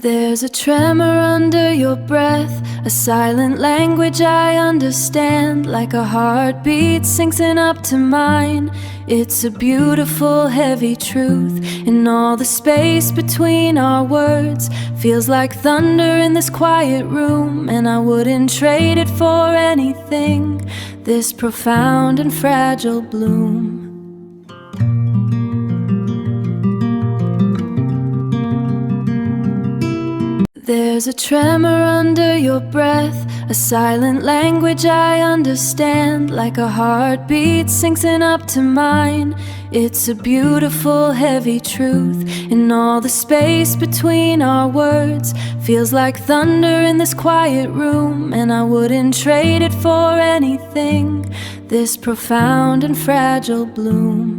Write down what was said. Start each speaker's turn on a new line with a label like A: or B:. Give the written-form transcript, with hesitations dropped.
A: There's a tremor under your breath, a silent language I understand. Like a heartbeat syncing up to mine. It's a beautiful, heavy truth. In all the space between our words, feels like thunder in this quiet room. And I wouldn't trade it for anything, this profound and fragile bloom. There's a tremor under your breath, a silent language I understand. Like a heartbeat syncing up to mine. It's a beautiful, heavy truth. In all the space between our words, feels like thunder in this quiet room. And I wouldn't trade it for anything, this profound and fragile bloom.